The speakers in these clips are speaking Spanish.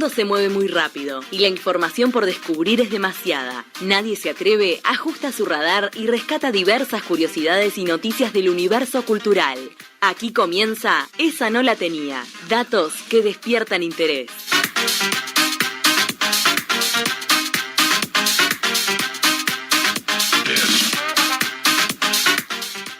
mundo se mueve muy rápido y la información por descubrir es demasiada. Nadie se atreve, ajusta su radar y rescata diversas curiosidades y noticias del universo cultural. Aquí comienza Esa no la tenía. Datos que despiertan interés.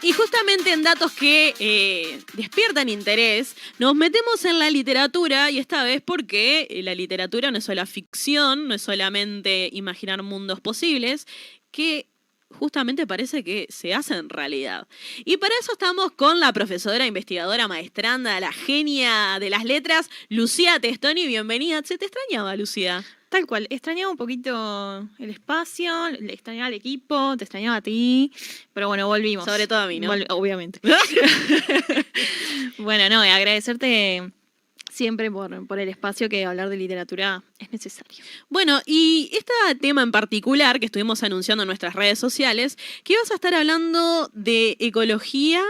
Y justamente en datos que despiertan interés, nos metemos en la literatura, y esta vez porque la literatura no es solo ficción, no es solamente imaginar mundos posibles, que justamente parece que se hacen realidad. Y para eso estamos con la profesora, investigadora, maestranda, la genia de las letras, Lucía Testoni. Bienvenida. ¿Se te extrañaba, Lucía? Tal cual, extrañaba un poquito el espacio, le extrañaba al equipo, te extrañaba a ti, pero bueno, volvimos. Sobre todo a mí, ¿no? Obviamente. Bueno, no, agradecerte siempre por el espacio, que hablar de literatura es necesario. Bueno, y este tema en particular que estuvimos anunciando en nuestras redes sociales, que ibas a estar hablando de ecología,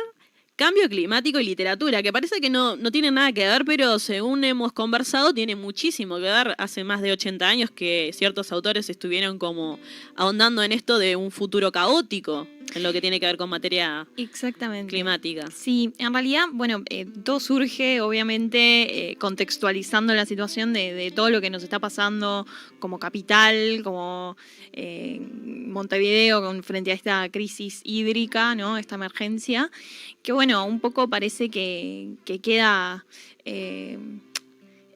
cambio climático y literatura, que parece que no tiene nada que ver, pero según hemos conversado, tiene muchísimo que ver. Hace más de 80 años que ciertos autores estuvieron como ahondando en esto de un futuro caótico, en lo que tiene que ver con materia climática. Sí, en realidad, bueno, todo surge, obviamente, contextualizando la situación de todo lo que nos está pasando como capital, como Montevideo, frente a esta crisis hídrica, ¿no? Esta emergencia, que bueno, un poco parece que queda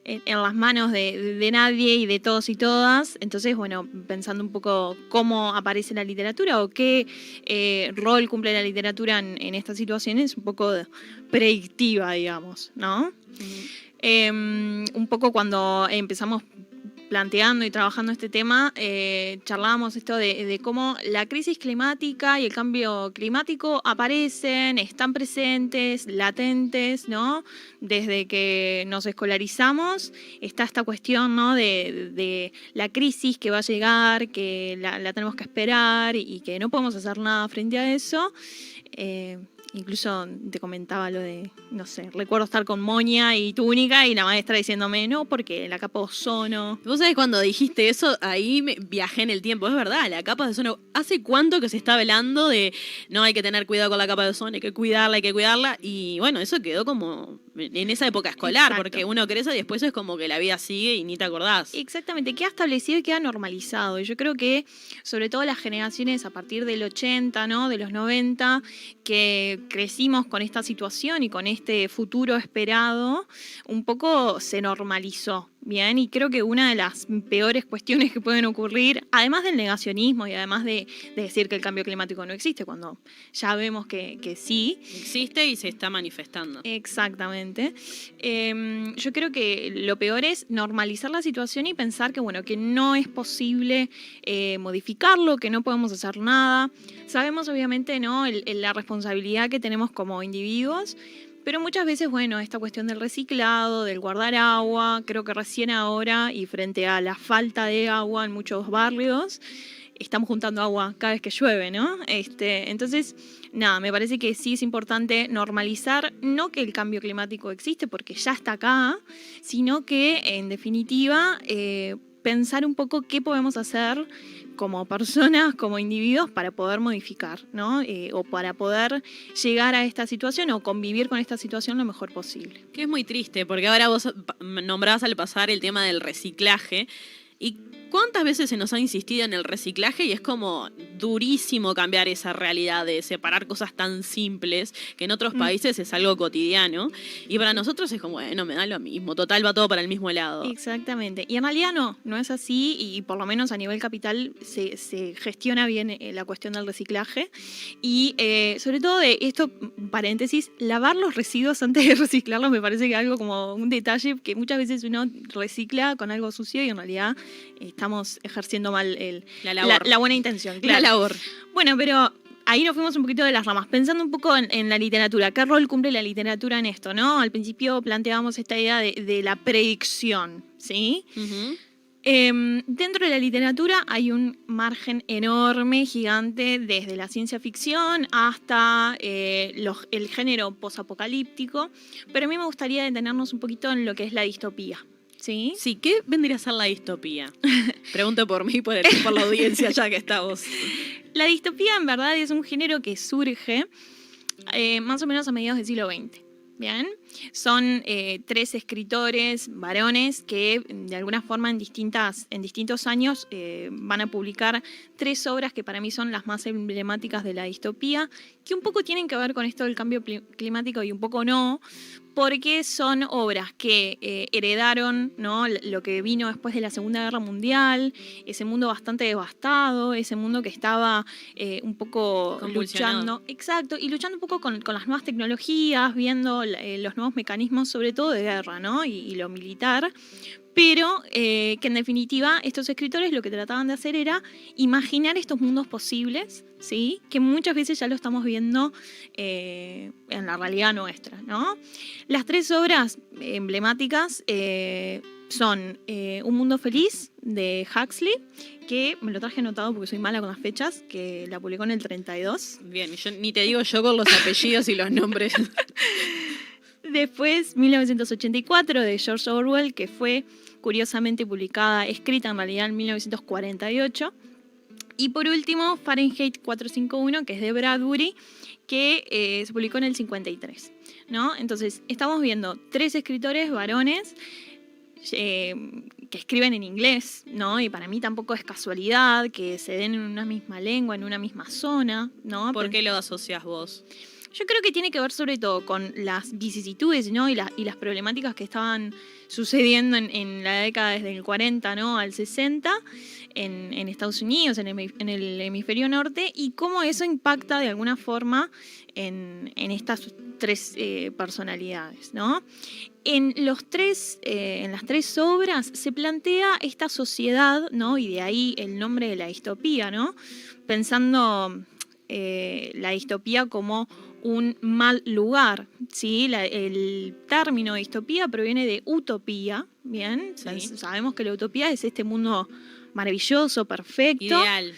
en las manos de nadie y de todos y todas. Entonces, bueno, pensando un poco cómo aparece la literatura o qué rol cumple la literatura en estas situaciones, un poco predictiva, digamos, ¿no? Un poco cuando empezamos planteando y trabajando este tema, charlábamos esto de cómo la crisis climática y el cambio climático aparecen, están presentes, latentes, ¿no? Desde que nos escolarizamos está esta cuestión, ¿no? de la crisis que va a llegar, que la tenemos que esperar y que no podemos hacer nada frente a eso. Incluso te comentaba lo de, no sé, recuerdo estar con moña y túnica y la maestra diciéndome, no, porque la capa de ozono. Vos sabés, cuando dijiste eso, ahí viajé en el tiempo. Es verdad, la capa de ozono, ¿hace cuánto que se está hablando de no hay que tener cuidado con la capa de ozono, hay que cuidarla? Y bueno, eso quedó como en esa época escolar. Exacto. Porque uno crece y después es como que la vida sigue y ni te acordás. Exactamente, queda establecido y queda normalizado. Y yo creo que, sobre todo las generaciones a partir del 80, ¿no? De los 90, que crecimos con esta situación y con este futuro esperado, un poco se normalizó, ¿bien? Y creo que una de las peores cuestiones que pueden ocurrir, además del negacionismo y además de decir que el cambio climático no existe, cuando ya vemos que sí. Existe y se está manifestando. Exactamente. Yo creo que lo peor es normalizar la situación y pensar que, bueno, que no es posible modificarlo, que no podemos hacer nada. Sabemos, obviamente, ¿no? La responsabilidad que tenemos como individuos, pero muchas veces, bueno, esta cuestión del reciclado, del guardar agua, creo que recién ahora y frente a la falta de agua en muchos barrios, estamos juntando agua cada vez que llueve, ¿no? Entonces, nada, me parece que sí es importante normalizar, no que el cambio climático existe porque ya está acá, sino que, en definitiva, pensar un poco qué podemos hacer como personas, como individuos, para poder modificar, ¿no? O para poder llegar a esta situación o convivir con esta situación lo mejor posible. Que es muy triste, porque ahora vos nombrabas al pasar el tema del reciclaje. ¿Y cuántas veces se nos ha insistido en el reciclaje? Y es como durísimo cambiar esa realidad de separar cosas tan simples, que en otros países es algo cotidiano. Y para nosotros es como, bueno, me da lo mismo, total, va todo para el mismo lado. Exactamente. Y en realidad no es así, y por lo menos a nivel capital se gestiona bien la cuestión del reciclaje. Y sobre todo de esto, paréntesis, lavar los residuos antes de reciclarlos me parece que algo como un detalle que muchas veces uno recicla con algo sucio y en realidad estamos ejerciendo mal la buena intención. Claro. La labor. Bueno, pero ahí nos fuimos un poquito de las ramas. Pensando un poco en la literatura, ¿qué rol cumple la literatura en esto, no? Al principio planteábamos esta idea de la predicción, ¿sí? Uh-huh. Dentro de la literatura hay un margen enorme, gigante, desde la ciencia ficción hasta el género posapocalíptico, pero a mí me gustaría detenernos un poquito en lo que es la distopía. ¿sí? Sí, ¿qué vendría a ser la distopía? Pregunto por mí, por la audiencia, ya que estamos. La distopía en verdad es un género que surge más o menos a mediados del siglo XX. Bien, son 3 escritores varones que de alguna forma en distintos años van a publicar 3 obras que para mí son las más emblemáticas de la distopía, que un poco tienen que ver con esto del cambio climático y un poco no, porque son obras que heredaron, ¿no?, lo que vino después de la Segunda Guerra Mundial, ese mundo bastante devastado, ese mundo que estaba un poco luchando, exacto, y luchando un poco con las nuevas tecnologías, viendo los nuevos mecanismos, sobre todo de guerra, ¿no?, y lo militar. Pero que en definitiva estos escritores lo que trataban de hacer era imaginar estos mundos posibles, ¿sí?, que muchas veces ya lo estamos viendo en la realidad nuestra, ¿no? Las 3 obras emblemáticas son Un Mundo Feliz, de Huxley, que me lo traje anotado porque soy mala con las fechas, que la publicó en el 32. Bien, yo ni te digo yo con los apellidos y los nombres. Después, 1984, de George Orwell, que fue curiosamente escrita en realidad en 1948. Y por último, Fahrenheit 451, que es de Bradbury, que se publicó en el 53, ¿no? Entonces, estamos viendo 3 escritores varones que escriben en inglés, ¿no? Y para mí tampoco es casualidad que se den en una misma lengua, en una misma zona, ¿no? ¿Por qué lo asocias vos? Yo creo que tiene que ver sobre todo con las vicisitudes, ¿no?, y las problemáticas que estaban sucediendo en la década desde el 40, ¿no?, al 60 en Estados Unidos, en el hemisferio norte, y cómo eso impacta de alguna forma en estas 3 personalidades, ¿no? En las 3 obras se plantea esta sociedad, ¿no?, y de ahí el nombre de la distopía, ¿no?, pensando la distopía como un mal lugar, ¿sí? El término distopía proviene de utopía, ¿bien? Sí. Sabemos que la utopía es este mundo maravilloso, perfecto. Ideal.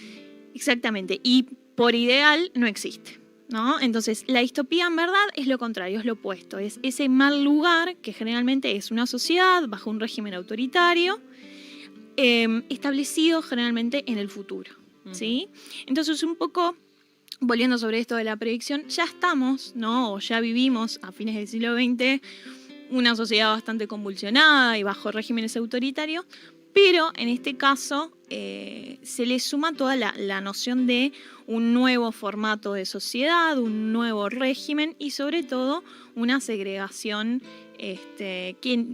Exactamente, y por ideal no existe, ¿no? Entonces, la distopía en verdad es lo contrario, es lo opuesto, es ese mal lugar que generalmente es una sociedad bajo un régimen autoritario, establecido generalmente en el futuro, ¿sí? Entonces, un poco volviendo sobre esto de la predicción, ya estamos, ¿no?, o ya vivimos a fines del siglo XX una sociedad bastante convulsionada y bajo regímenes autoritarios, pero en este caso se le suma toda la noción de un nuevo formato de sociedad, un nuevo régimen y sobre todo una segregación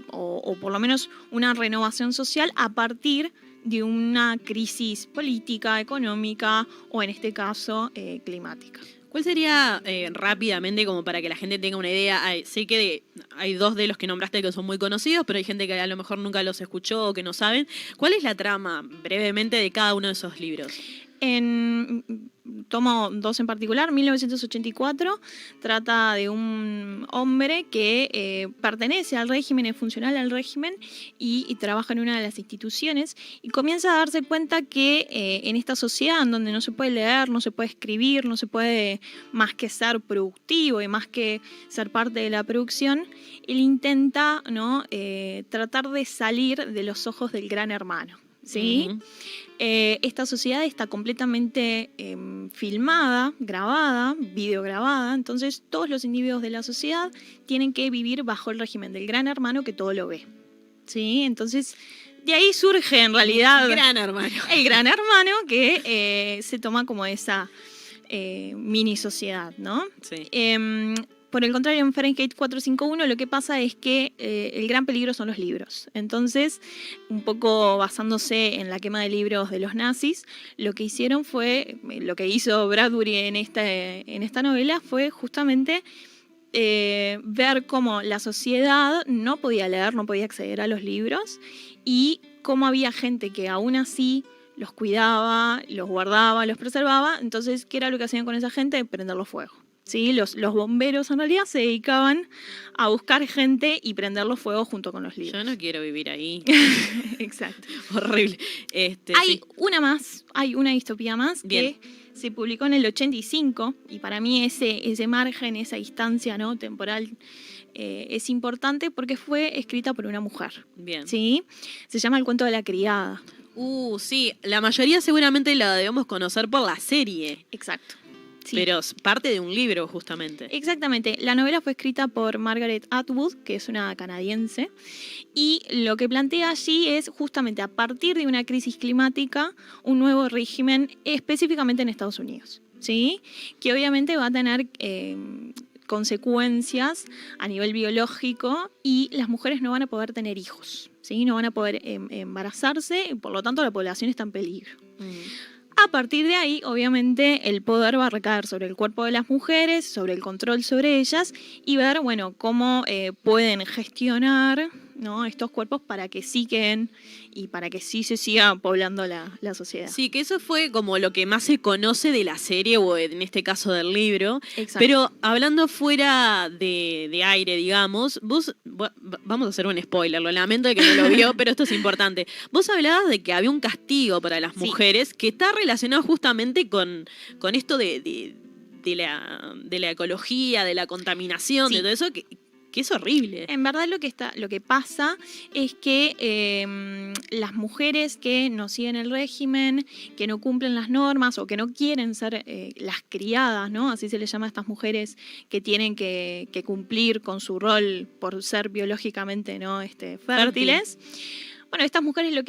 o por lo menos una renovación social a partir de una crisis política, económica o en este caso climática. ¿Cuál sería rápidamente, como para que la gente tenga una idea? Sé que hay 2 de los que nombraste que son muy conocidos, pero hay gente que a lo mejor nunca los escuchó o que no saben. ¿Cuál es la trama, brevemente, de cada uno de esos libros? Tomo 2 en particular. 1984 trata de un hombre que pertenece al régimen, es funcional al régimen y trabaja en una de las instituciones y comienza a darse cuenta que en esta sociedad en donde no se puede leer, no se puede escribir, no se puede más que ser productivo y más que ser parte de la producción, él intenta, ¿no?, tratar de salir de los ojos del gran hermano, ¿sí? Uh-huh. Esta sociedad está completamente filmada, grabada, videograbada, entonces todos los individuos de la sociedad tienen que vivir bajo el régimen del gran hermano que todo lo ve, ¿sí? Entonces, de ahí surge en realidad el gran hermano que se toma como esa mini sociedad, ¿no? Sí. Por el contrario, en Fahrenheit 451 lo que pasa es que el gran peligro son los libros. Entonces, un poco basándose en la quema de libros de los nazis, lo que hicieron fue, lo que hizo Bradbury en esta novela fue justamente ver cómo la sociedad no podía leer, no podía acceder a los libros y cómo había gente que aún así los cuidaba, los guardaba, los preservaba. Entonces, ¿qué era lo que hacían con esa gente? Prenderlos fuego. ¿Sí? Los bomberos en realidad se dedicaban a buscar gente y prenderlos fuego junto con los libros. Yo no quiero vivir ahí. Exacto. Horrible. Hay una distopía más. Bien. Que se publicó en el 85 y para mí ese margen, esa distancia, ¿no?, temporal es importante porque fue escrita por una mujer. Bien. ¿Sí? Se llama El cuento de la criada. Sí, la mayoría seguramente la debemos conocer por la serie, Exacto. Sí. pero es parte de un libro justamente. Exactamente. La novela fue escrita por Margaret Atwood, que es una canadiense, y lo que plantea allí es justamente a partir de una crisis climática un nuevo régimen específicamente en Estados Unidos, ¿sí? Que obviamente va a tener consecuencias a nivel biológico y las mujeres no van a poder tener hijos, ¿sí? No van a poder embarazarse y por lo tanto la población está en peligro. A partir de ahí, obviamente, el poder va a recaer sobre el cuerpo de las mujeres, sobre el control sobre ellas y ver, bueno, cómo pueden gestionar, ¿no?, estos cuerpos para que sí queden y para que sí se siga poblando la sociedad. Sí, que eso fue como lo que más se conoce de la serie o en este caso del libro. Exacto. Pero hablando fuera de aire, digamos, vamos a hacer un spoiler, lo lamento de que no lo vio, pero esto es importante. Vos hablabas de que había un castigo para las mujeres que está relacionado justamente con esto de la ecología, de la contaminación, de todo eso, que es horrible. En verdad lo que pasa es que las mujeres que no siguen el régimen, que no cumplen las normas o que no quieren ser las criadas, ¿no? Así se les llama a estas mujeres que tienen que cumplir con su rol por ser biológicamente, ¿no?, fértiles. Bueno, estas mujeres lo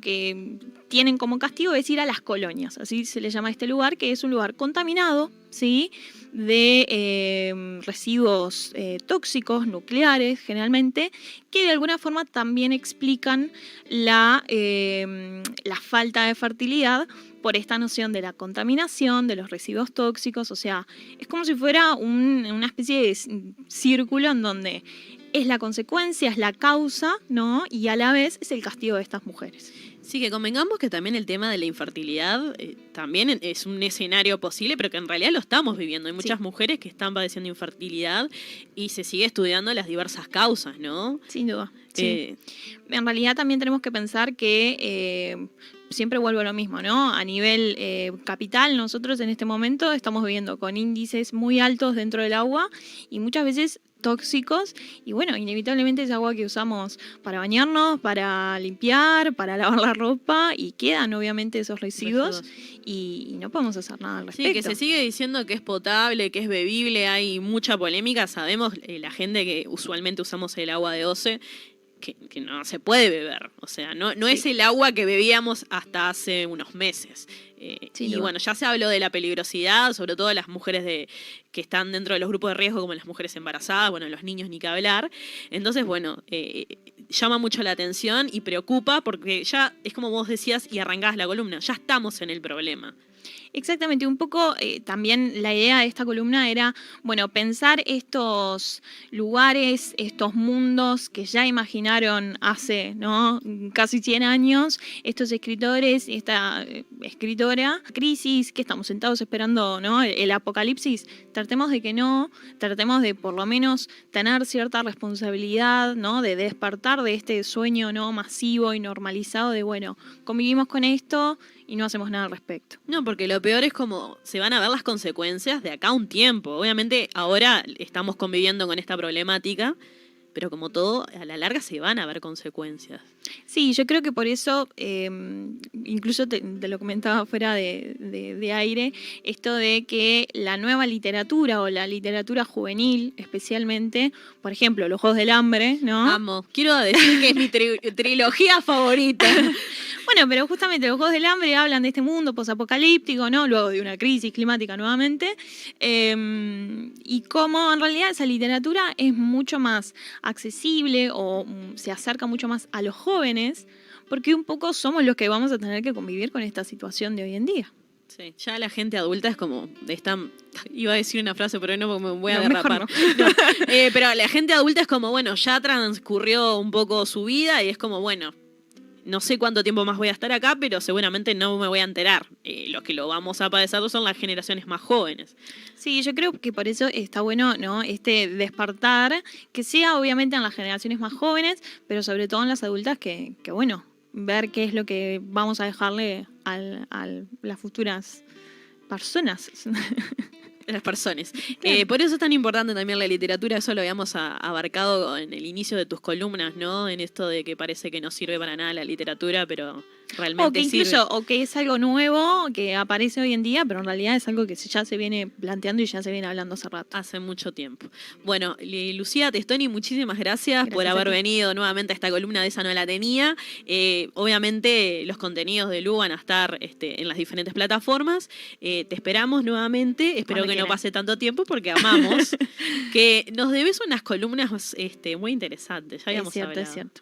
que tienen como castigo es ir a las colonias, así se les llama a este lugar, que es un lugar contaminado, ¿sí?, de residuos tóxicos, nucleares generalmente, que de alguna forma también explican la falta de fertilidad por esta noción de la contaminación, de los residuos tóxicos. O sea, es como si fuera una especie de círculo en donde es la consecuencia, es la causa, ¿no?, y a la vez es el castigo de estas mujeres. Sí, que convengamos que también el tema de la infertilidad también es un escenario posible, pero que en realidad lo estamos viviendo. Hay muchas mujeres que están padeciendo infertilidad y se sigue estudiando las diversas causas, ¿no? Sin duda. Sí. En realidad también tenemos que pensar que siempre vuelvo a lo mismo, ¿no? A nivel capital, nosotros en este momento estamos viviendo con índices muy altos dentro del agua y muchas veces tóxicos, y bueno, inevitablemente es agua que usamos para bañarnos, para limpiar, para lavar la ropa, y quedan obviamente esos residuos. Y no podemos hacer nada al respecto. Sí, que se sigue diciendo que es potable, que es bebible, hay mucha polémica, sabemos la gente que usualmente usamos el agua de OCE, que no se puede beber, o sea, no es el agua que bebíamos hasta hace unos meses. Y bueno, ya se habló de la peligrosidad, sobre todo las mujeres que están dentro de los grupos de riesgo, como las mujeres embarazadas, bueno, los niños ni que hablar. Entonces, bueno, llama mucho la atención y preocupa porque ya es como vos decías y arrancás la columna, ya estamos en el problema. Exactamente, un poco también la idea de esta columna era, bueno, pensar estos lugares, estos mundos que ya imaginaron hace, ¿no?, casi 100 años, estos escritores, esta escritora, crisis, que estamos sentados esperando, ¿no?, el apocalipsis. Tratemos de que no, tratemos de por lo menos tener cierta responsabilidad, ¿no?, de despertar de este sueño, ¿no?, masivo y normalizado de, bueno, convivimos con esto y no hacemos nada al respecto. No, porque lo peor es como se van a ver las consecuencias de acá a un tiempo. Obviamente ahora estamos conviviendo con esta problemática, pero como todo, a la larga se van a ver consecuencias. Sí, yo creo que por eso, incluso te lo comentaba fuera de aire, esto de que la nueva literatura o la literatura juvenil especialmente, por ejemplo, Los Juegos del Hambre, ¿no? Amo, quiero decir que es mi trilogía favorita. Bueno, pero justamente Los Juegos del Hambre hablan de este mundo posapocalíptico, ¿no?, luego de una crisis climática nuevamente, y cómo en realidad esa literatura es mucho más accesible o se acerca mucho más a los jóvenes, porque un poco somos los que vamos a tener que convivir con esta situación de hoy en día. Sí, ya la gente adulta es como, iba a decir una frase, pero no, porque me voy a No, derrapar. no. Pero la gente adulta es como, bueno, ya transcurrió un poco su vida y es como, bueno, no sé cuánto tiempo más voy a estar acá, pero seguramente no me voy a enterar. Los que lo vamos a padecer son las generaciones más jóvenes. Sí, yo creo que por eso está bueno, ¿no?, este despertar, que sea obviamente en las generaciones más jóvenes, pero sobre todo en las adultas que bueno, ver qué es lo que vamos a dejarle a las futuras personas. Las personas. Por eso es tan importante también la literatura, eso lo habíamos abarcado en el inicio de tus columnas, ¿no? En esto de que parece que no sirve para nada la literatura, pero realmente o que incluso, sirve. o que es algo nuevo que aparece hoy en día, pero en realidad es algo que ya se viene planteando y ya se viene hablando hace rato. Hace mucho tiempo. Bueno, Lucía Testoni, muchísimas gracias por Gracias haber a ti. venido nuevamente a esta columna de Esa no la tenía. Obviamente los contenidos de Lu van a estar en las diferentes plataformas. Te esperamos nuevamente. Espero Cuando que no quieran. pase tanto tiempo porque amamos. Que nos debes unas columnas muy interesantes. Ya habíamos Es cierto, hablado. es cierto.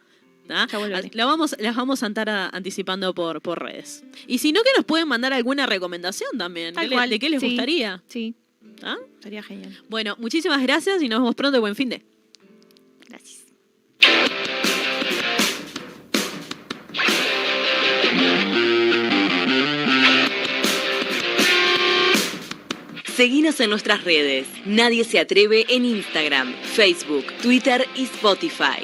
¿Ah? Ya volveré. Las vamos a estar anticipando por redes. Y si no, que nos pueden mandar alguna recomendación también. Tal cual. ¿De qué les Sí. gustaría? Sí, ¿Ah? estaría genial. Bueno, muchísimas gracias y nos vemos pronto. Buen fin de. Gracias. Seguinos en nuestras redes. Nadie se atreve en Instagram, Facebook, Twitter y Spotify.